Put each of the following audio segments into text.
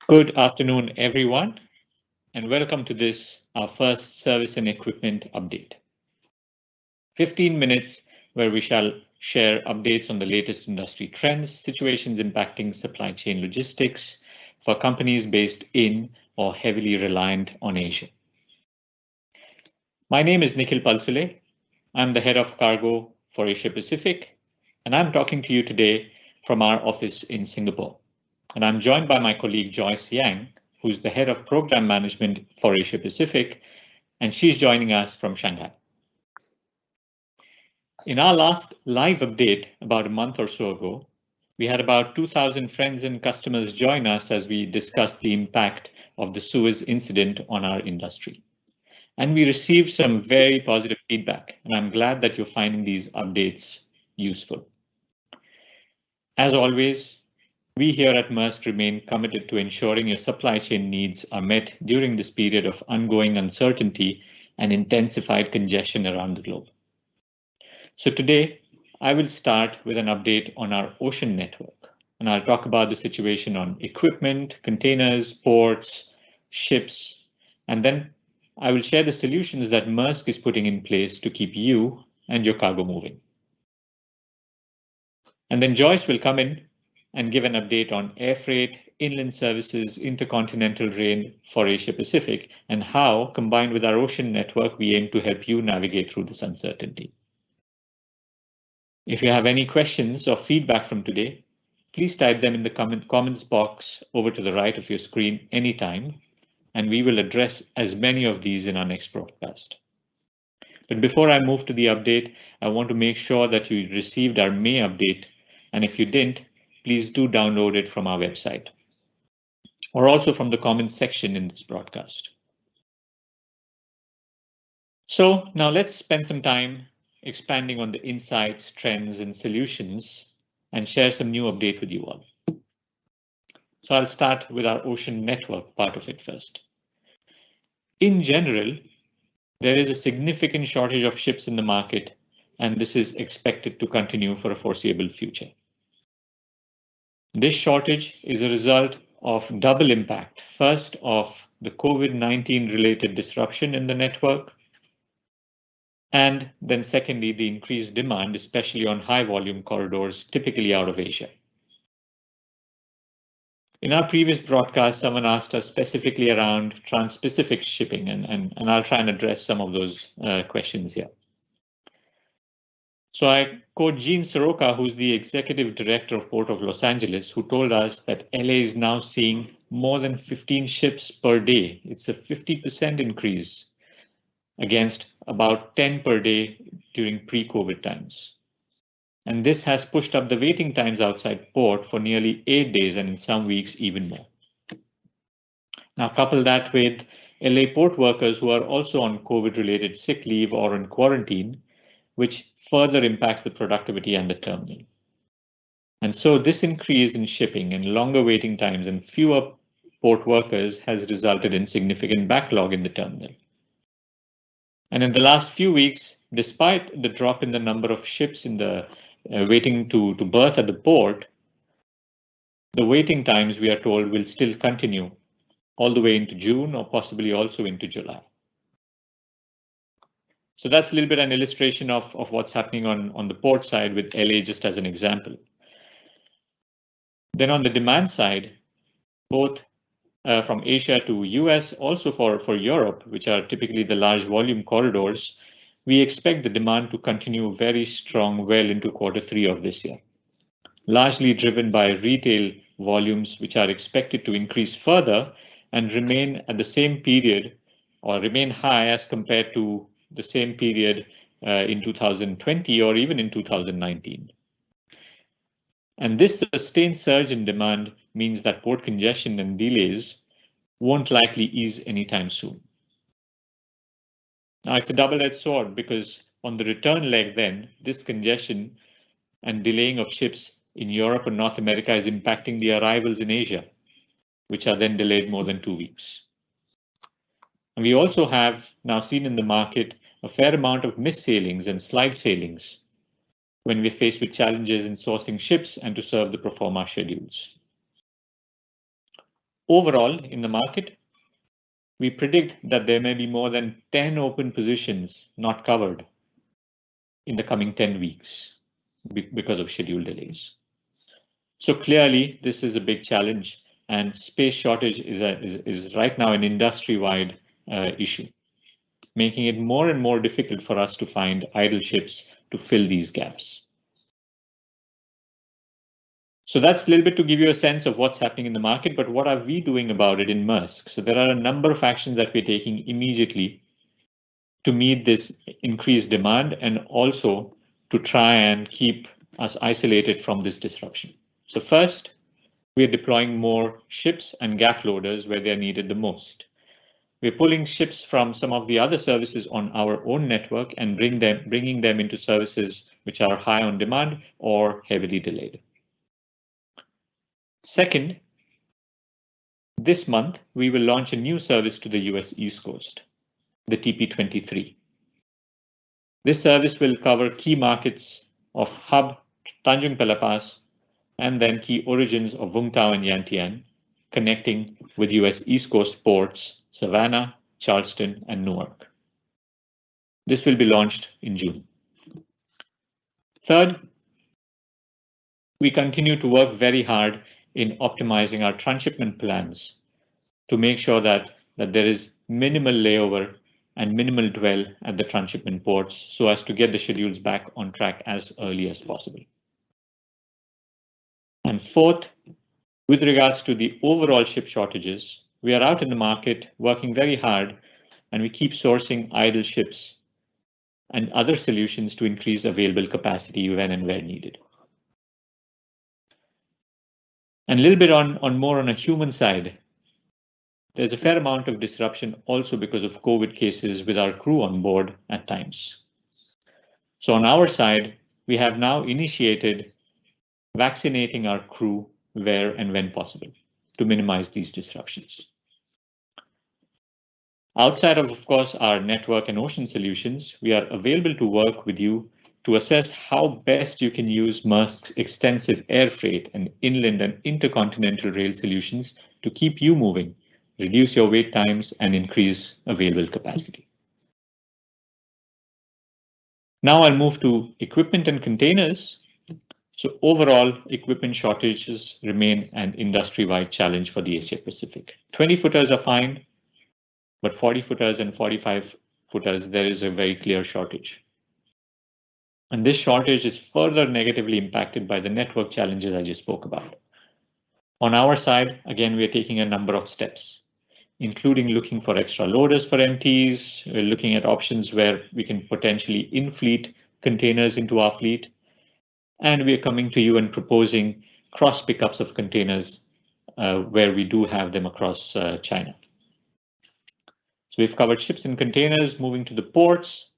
Good afternoon, everyone, and welcome to this, our first service and equipment update. 15 minutes where we shall share updates on the latest industry trends, situations impacting supply chain logistics for companies based in or heavily reliant on Asia. My name is Nikhil Palsule. I'm the head of cargo for Asia Pacific, and I'm talking to you today from our office in Singapore. And I'm joined by my colleague Joyce Yang, who's the head of program management for Asia Pacific, and she's joining us from Shanghai. In our last live update about a month or so ago, we had about 2,000 friends and customers join us as we discussed the impact of the Suez incident on our industry. And we received some very positive feedback, and I'm glad that you're finding these updates useful. As always, we here at Maersk remain committed to ensuring your supply chain needs are met during this period of ongoing uncertainty and intensified congestion around the globe. So today, I will start with an update on our ocean network, and I'll talk about the situation on equipment, containers, ports, ships, and then I will share the solutions that Maersk is putting in place to keep you and your cargo moving. And then Joyce will come in and give an update on air freight, inland services, intercontinental rail for Asia Pacific, and how, combined with our ocean network, we aim to help you navigate through this uncertainty. If you have any questions or feedback from today, please type them in the comments box over to the right of your screen anytime, and we will address as many of these in our next broadcast. But before I move to the update, I want to make sure that you received our May update, and if you didn't, please do download it from our website or also from the comments section in this broadcast. So now let's spend some time expanding on the insights, trends, and solutions and share some new update with you all. So I'll start with our ocean network part of it first. In general, there is a significant shortage of ships in the market, and this is expected to continue for a foreseeable future. This shortage is a result of double impact. First, of the COVID-19 related disruption in the network, and then secondly, the increased demand, especially on high volume corridors, typically out of Asia. In our previous broadcast, someone asked us specifically around trans-Pacific shipping, and I'll try and address some of those questions here. So I quote Gene Soroka, who's the executive director of Port of Los Angeles, who told us that LA is now seeing more than 15 ships per day. It's a 50% increase against about 10 per day during pre-COVID times. And this has pushed up the waiting times outside port for nearly 8 days, and in some weeks even more. Now couple that with LA port workers who are also on COVID-related sick leave or in quarantine, which further impacts the productivity and the terminal. And so this increase in shipping and longer waiting times and fewer port workers has resulted in significant backlog in the terminal. And in the last few weeks, despite the drop in the number of ships in the waiting to berth at the port, the waiting times, we are told, will still continue all the way into June or possibly also into July. So that's a little bit an illustration of what's happening on the port side with LA just as an example. Then on the demand side, both from Asia to US, also for Europe, which are typically the large volume corridors, we expect the demand to continue very strong well into Q3 of this year, largely driven by retail volumes, which are expected to increase further and remain at the same period or remain high as compared to the same period in 2020 or even in 2019. And this sustained surge in demand means that port congestion and delays won't likely ease anytime soon. Now it's a double-edged sword because on the return leg then, this congestion and delaying of ships in Europe and North America is impacting the arrivals in Asia, which are then delayed more than 2 weeks. And we also have now seen in the market a fair amount of missed sailings and slide sailings when we're faced with challenges in sourcing ships and to serve the pro forma schedules. Overall, in the market, we predict that there may be more than 10 open positions not covered in the coming 10 weeks because of schedule delays. So clearly, this is a big challenge, and space shortage is right now an industry-wide issue, making it more and more difficult for us to find idle ships to fill these gaps. So that's a little bit to give you a sense of what's happening in the market, but what are we doing about it in Maersk? So there are a number of actions that we're taking immediately to meet this increased demand and also to try and keep us isolated from this disruption. So first, we are deploying more ships and gap loaders where they're needed the most. We're pulling ships from some of the other services on our own network and bringing them into services which are high on demand or heavily delayed. Second, this month, we will launch a new service to the US East Coast, the TP23. This service will cover key markets of hub Tanjung Pelepas and then key origins of Vung Tau and Yantian, connecting with US East Coast ports, Savannah, Charleston, and Newark. This will be launched in June. Third, we continue to work very hard in optimizing our transshipment plans to make sure that there is minimal layover and minimal dwell at the transshipment ports so as to get the schedules back on track as early as possible. And fourth, with regards to the overall ship shortages, we are out in the market working very hard, and we keep sourcing idle ships and other solutions to increase available capacity when and where needed. And a little bit on more on a human side, there's a fair amount of disruption also because of COVID cases with our crew on board at times. So on our side, we have now initiated vaccinating our crew where and when possible to minimize these disruptions. Outside of course, our network and ocean solutions, we are available to work with you to assess how best you can use Maersk's extensive air freight and inland and intercontinental rail solutions to keep you moving, reduce your wait times, and increase available capacity. Now I'll move to equipment and containers. So overall, equipment shortages remain an industry-wide challenge for the Asia Pacific. 20-footers are fine, but 40-footers and 45-footers, there is a very clear shortage. And this shortage is further negatively impacted by the network challenges I just spoke about. On our side, again, we are taking a number of steps, including looking for extra loaders for MTs, we're looking at options where we can potentially in-fleet containers into our fleet, and we are coming to you and proposing cross pickups of containers where we do have them across China. So we've covered ships and containers. Moving to the ports.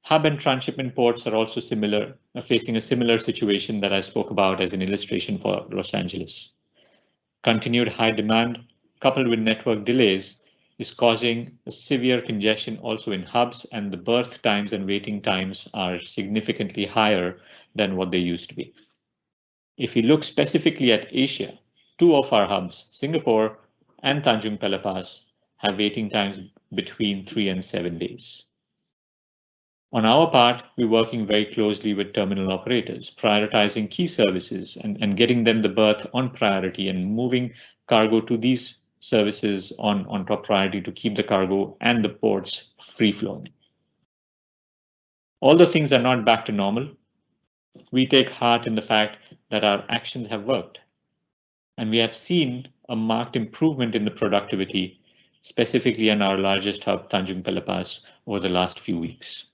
Hub and transshipment ports are also facing a similar situation that I spoke about as an illustration for Los Angeles. Continued high demand coupled with network delays is causing a severe congestion also in hubs, and the berth times and waiting times are significantly higher than what they used to be. If we look specifically at Asia, two of our hubs, Singapore and Tanjung Pelepas, have waiting times between 3 and 7 days. On our part, we're working very closely with terminal operators, prioritizing key services and getting them the berth on priority and moving cargo to these services on top priority to keep the cargo and the ports free flowing. Although things are not back to normal, we take heart in the fact that our actions have worked, and we have seen a marked improvement in the productivity, specifically in our largest hub, Tanjung Pelepas, over the last few weeks.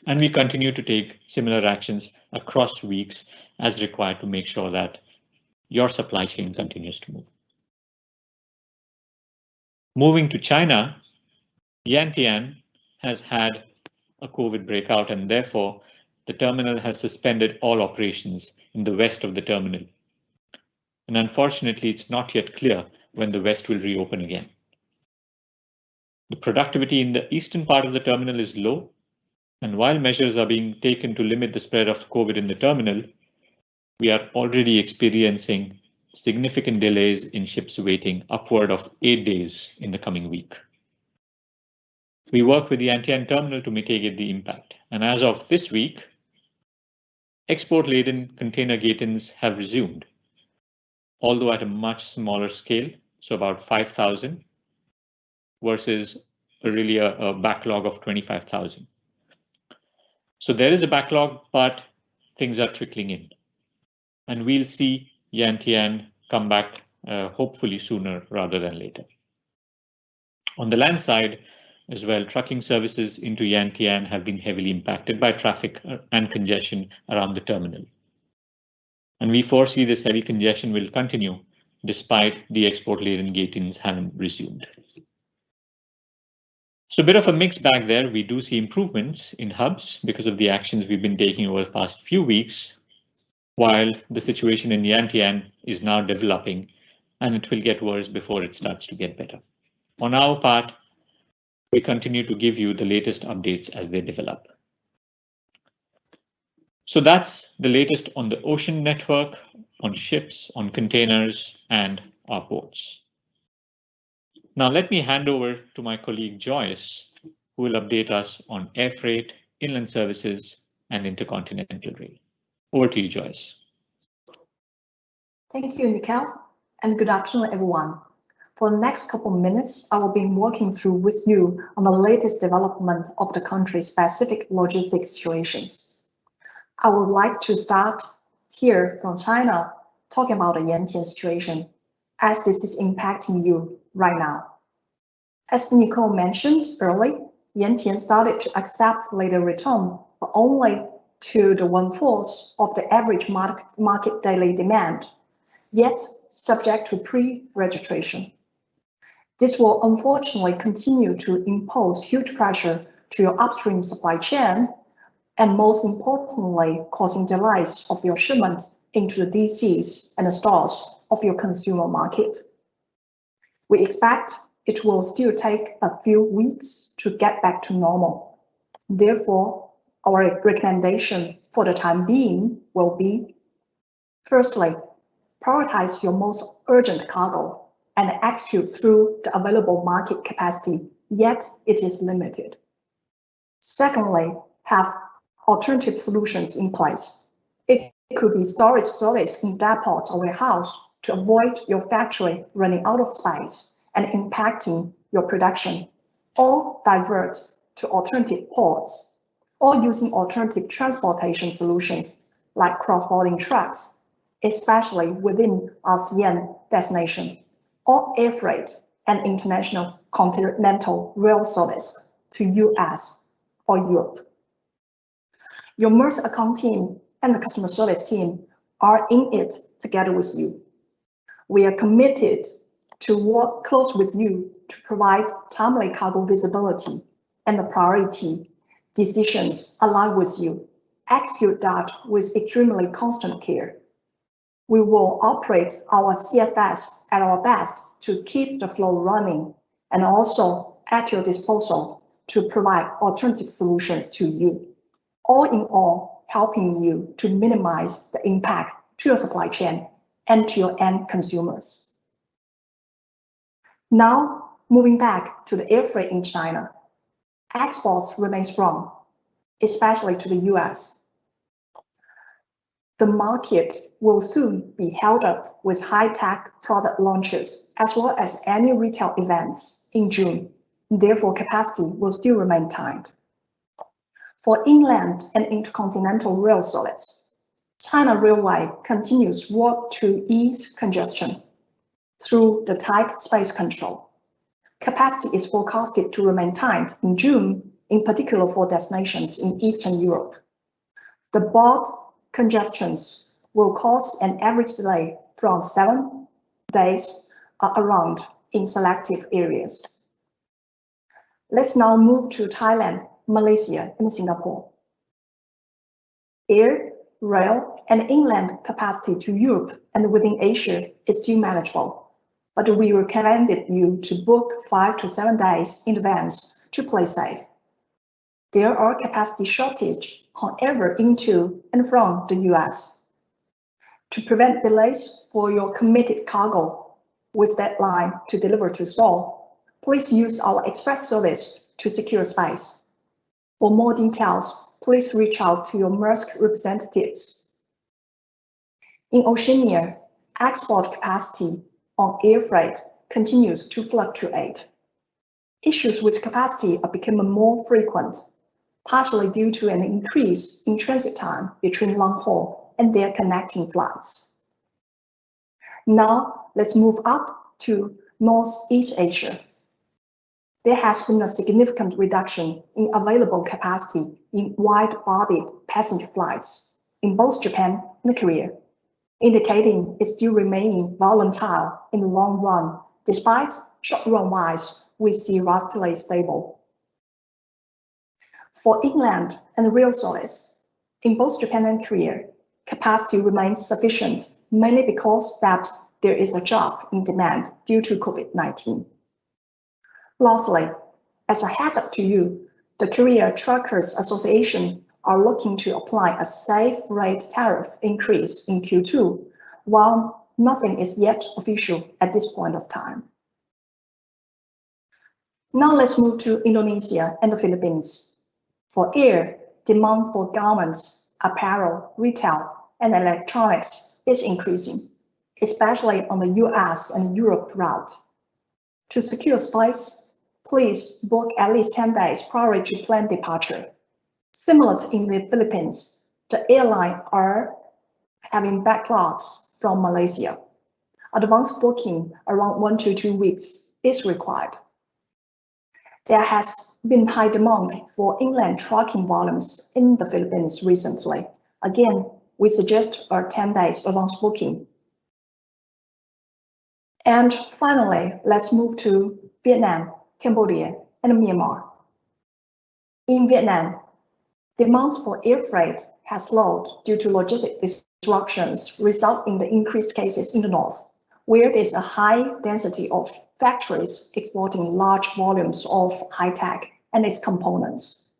And we continue to take similar actions across weeks as required to make sure that your supply chain continues to move. Moving to China, Yantian has had a COVID breakout, and therefore the terminal has suspended all operations in the west of the terminal. And unfortunately, it's not yet clear when the west will reopen again. The productivity in the eastern part of the terminal is low, and while measures are being taken to limit the spread of COVID in the terminal, we are already experiencing significant delays in ships waiting upward of 8 days in the coming week. We work with the Yantian terminal to mitigate the impact, and as of this week, export-laden container gate-ins have resumed, although at a much smaller scale, so about 5,000 versus really a backlog of 25,000. So there is a backlog, but things are trickling in, and we'll see Yantian come back hopefully sooner rather than later. On the land side as well, trucking services into Yantian have been heavily impacted by traffic and congestion around the terminal. And we foresee this heavy congestion will continue despite the export-laden gate-ins having resumed. So a bit of a mixed bag there. We do see improvements in hubs because of the actions we've been taking over the past few weeks, while the situation in Yantian is now developing, and it will get worse before it starts to get better. On our part, we continue to give you the latest updates as they develop. So that's the latest on the ocean network, on ships, on containers, and our ports. Now let me hand over to my colleague Joyce, who will update us on air freight, inland services, and intercontinental rail. Over to you, Joyce. Thank you, Nikhil, and good afternoon, everyone. For the next couple of minutes, I will be walking through with you on the latest development of the country's specific logistics situations. I would like to start here from China, talking about the Yantian situation, as this is impacting you right now. As Nikhil mentioned earlier, Yantian started to accept later return, but only to the 1/4 of the average market daily demand, yet subject to pre-registration. This will unfortunately continue to impose huge pressure to your upstream supply chain, and most importantly, causing delays of your shipment into the DCs and the stores of your consumer market. We expect it will still take a few weeks to get back to normal. Therefore, our recommendation for the time being will be, firstly, prioritize your most urgent cargo and execute through the available market capacity, yet it is limited. Secondly, have alternative solutions in place. It could be storage service in depots or warehouse to avoid your factory running out of space and impacting your production, or divert to alternative ports, or using alternative transportation solutions like cross-border trucks, especially within ASEAN destination, or air freight and international continental rail service to US or Europe. Your Maersk account team and the customer service team are in it together with you. We are committed to work close with you to provide timely cargo visibility and the priority decisions align with you. Execute that with extremely constant care. We will operate our CFS at our best to keep the flow running, and also at your disposal to provide alternative solutions to you. All in all, helping you to minimize the impact to your supply chain and to your end consumers. Now, moving back to the air freight in China. Exports remain strong, especially to the US. The market will soon be held up with high-tech product launches as well as annual retail events in June. Therefore, capacity will still remain tight. For inland and intercontinental rail service, China Railway continues work to ease congestion through the tight space control. Capacity is forecasted to remain tight in June, in particular for destinations in Eastern Europe. The port congestions will cause an average delay from 7 days around in selective areas. Let's now move to Thailand, Malaysia, and Singapore. Air, rail, and inland capacity to Europe and within Asia is still manageable, but we recommended you to book 5 to 7 days in advance to play safe. There are capacity shortage, however, into and from the US. To prevent delays for your committed cargo with deadline to deliver to store, please use our express service to secure space. For more details, please reach out to your Maersk representatives. In Oceania, export capacity on air freight continues to fluctuate. Issues with capacity are becoming more frequent, partially due to an increase in transit time between long-haul and their connecting flights. Now, let's move up to Northeast Asia. There has been a significant reduction in available capacity in wide-bodied passenger flights in both Japan and Korea, indicating it's still remaining volatile in the long run, despite short-run-wise we see relatively stable. For inland and rail service, in both Japan and Korea, capacity remains sufficient, mainly because that there is a drop in demand due to COVID-19. Lastly, as a heads up to you, the Korea Truckers Association are looking to apply a safe rate tariff increase in Q2, while nothing is yet official at this point of time. Now let's move to Indonesia and the Philippines. For air, demand for garments, apparel, retail, and electronics is increasing, especially on the US and Europe route. To secure space, please book at least 10 days prior to planned departure. Similar to in the Philippines, the airline are having backlogs from Malaysia. Advanced booking around 1 to 2 weeks is required. There has been high demand for inland trucking volumes in the Philippines recently. Again, we suggest a 10 days advance booking. And finally, let's move to Vietnam, Cambodia, and Myanmar. In Vietnam, demand for air freight has slowed due to logistic disruptions, resulting in the increased cases in the north, where there's a high density of factories exporting large volumes of high-tech and its components.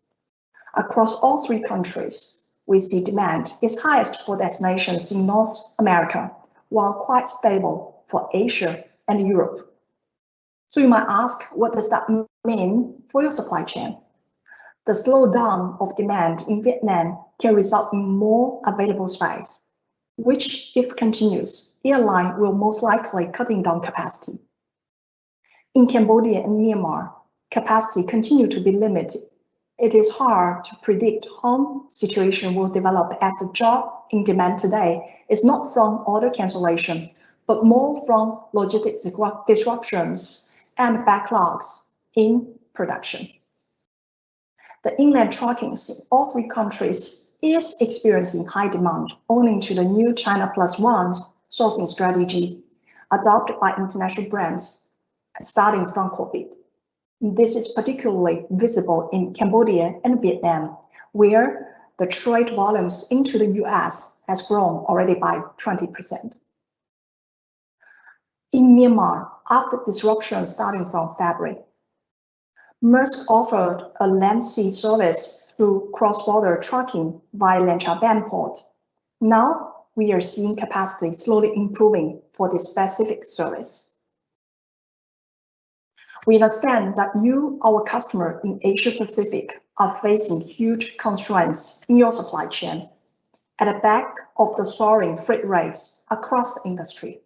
Across all three countries, we see demand is highest for destinations in North America, while quite stable for Asia and Europe. So you might ask, what does that mean for your supply chain? The slowdown of demand in Vietnam can result in more available space, which, if continues, airline will most likely cutting down capacity. In Cambodia and Myanmar, capacity continue to be limited. It is hard to predict how situation will develop as the drop in demand today is not from order cancellation, but more from logistic disruptions and backlogs in production. The inland trucking in all three countries is experiencing high demand owing to the new China Plus One sourcing strategy adopted by international brands starting from COVID. This is particularly visible in Cambodia and Vietnam, where the trade volumes into the US has grown already by 20%. In Myanmar, after disruption starting from February, Maersk offered a land-sea service through cross-border trucking via Lan Cha Ban port. Now we are seeing capacity slowly improving for this specific service. We understand that you, our customer in Asia Pacific, are facing huge constraints in your supply chain at the back of the soaring freight rates across the industry.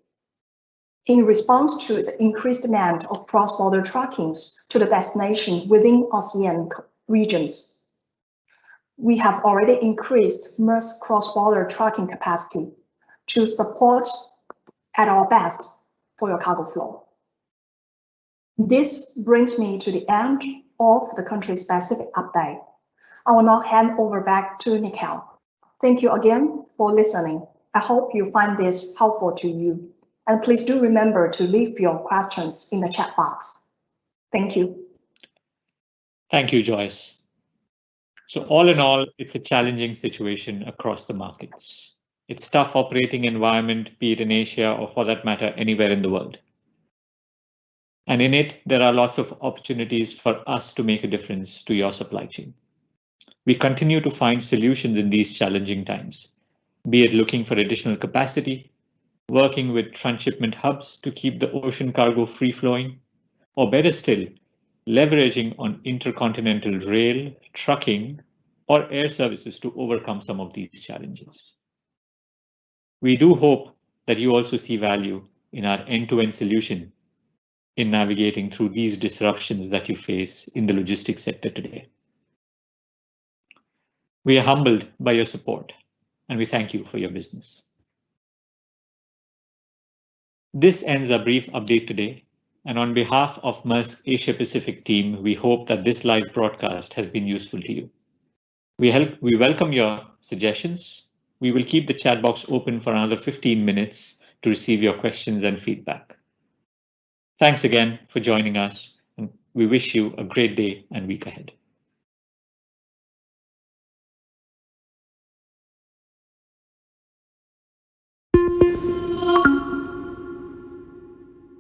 In response to the increased demand of cross-border truckings to the destination within ASEAN regions, we have already increased Maersk cross-border trucking capacity to support at our best for your cargo flow. This brings me to the end of the country-specific update. I will now hand over back to Nikhil. Thank you again for listening. I hope you find this helpful to you. And please do remember to leave your questions in the chat box. Thank you. Thank you, Joyce. So all in all, it's a challenging situation across the markets. It's a tough operating environment, be it in Asia or for that matter, anywhere in the world. And in it, there are lots of opportunities for us to make a difference to your supply chain. We continue to find solutions in these challenging times. be it looking for additional capacity, working with transshipment hubs to keep the ocean cargo free-flowing, or better still, leveraging on intercontinental rail, trucking, or air services to overcome some of these challenges. We do hope that you also see value in our end-to-end solution in navigating through these disruptions that you face in the logistics sector today. We are humbled by your support, and we thank you for your business. This ends our brief update today, and on behalf of Maersk Asia Pacific team, we hope that this live broadcast has been useful to you. We welcome your suggestions. We will keep the chat box open for another 15 minutes to receive your questions and feedback. Thanks again for joining us, and we wish you a great day and week ahead.